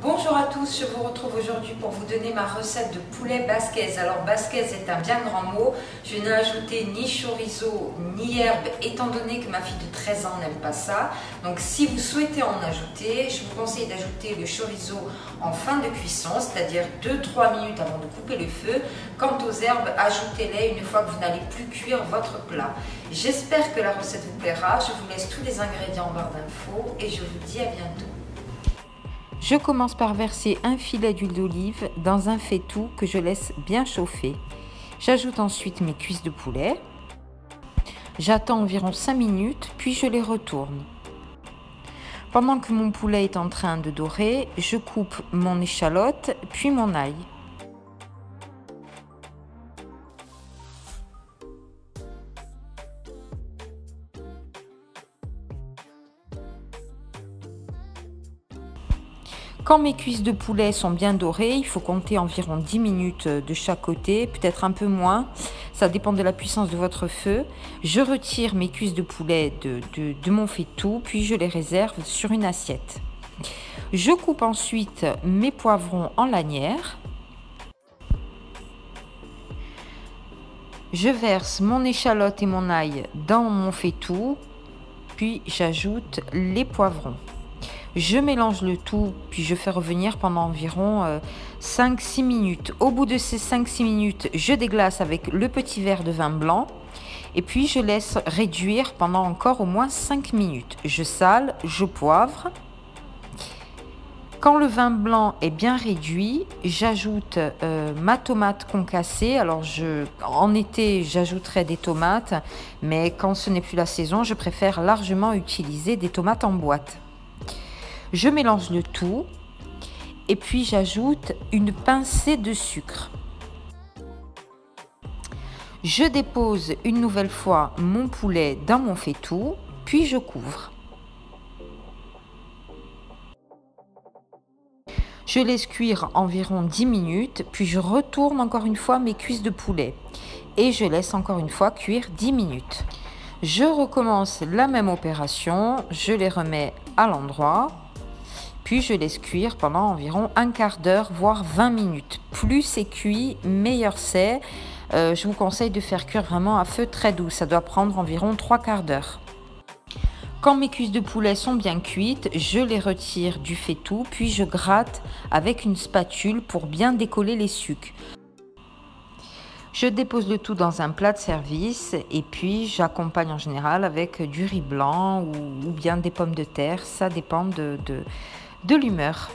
Bonjour à tous, je vous retrouve aujourd'hui pour vous donner ma recette de poulet basquez. Alors basquez est un bien grand mot, je n'ai ajouté ni chorizo ni herbe étant donné que ma fille de 13 ans n'aime pas ça. Donc si vous souhaitez en ajouter, je vous conseille d'ajouter le chorizo en fin de cuisson, c'est-à-dire 2-3 minutes avant de couper le feu. Quant aux herbes, ajoutez-les une fois que vous n'allez plus cuire votre plat. J'espère que la recette vous plaira, je vous laisse tous les ingrédients en barre d'infos et je vous dis à bientôt. Je commence par verser un filet d'huile d'olive dans un faitout que je laisse bien chauffer. J'ajoute ensuite mes cuisses de poulet. J'attends environ 5 minutes, puis je les retourne. Pendant que mon poulet est en train de dorer, je coupe mon échalote, puis mon ail. Quand mes cuisses de poulet sont bien dorées, il faut compter environ 10 minutes de chaque côté, peut-être un peu moins, ça dépend de la puissance de votre feu. Je retire mes cuisses de poulet de mon faitout, puis je les réserve sur une assiette. Je coupe ensuite mes poivrons en lanières. Je verse mon échalote et mon ail dans mon faitout, puis j'ajoute les poivrons. Je mélange le tout, puis je fais revenir pendant environ 5-6 minutes. Au bout de ces 5-6 minutes, je déglace avec le petit verre de vin blanc et puis je laisse réduire pendant encore au moins 5 minutes. Je sale, je poivre. Quand le vin blanc est bien réduit, j'ajoute ma tomate concassée. Alors en été, j'ajouterai des tomates, mais quand ce n'est plus la saison, je préfère largement utiliser des tomates en boîte. Je mélange le tout et puis j'ajoute une pincée de sucre. Je dépose une nouvelle fois mon poulet dans mon faitout, puis je couvre. Je laisse cuire environ 10 minutes, puis je retourne encore une fois mes cuisses de poulet et je laisse encore une fois cuire 10 minutes. Je recommence la même opération, je les remets à l'endroit. Puis je laisse cuire pendant environ un quart d'heure, voire 20 minutes. Plus c'est cuit, meilleur c'est. Je vous conseille de faire cuire vraiment à feu très doux. Ça doit prendre environ 3 quarts d'heure. Quand mes cuisses de poulet sont bien cuites, je les retire du faitout, puis je gratte avec une spatule pour bien décoller les sucs. Je dépose le tout dans un plat de service et puis j'accompagne en général avec du riz blanc ou bien des pommes de terre. Ça dépend de l'humeur.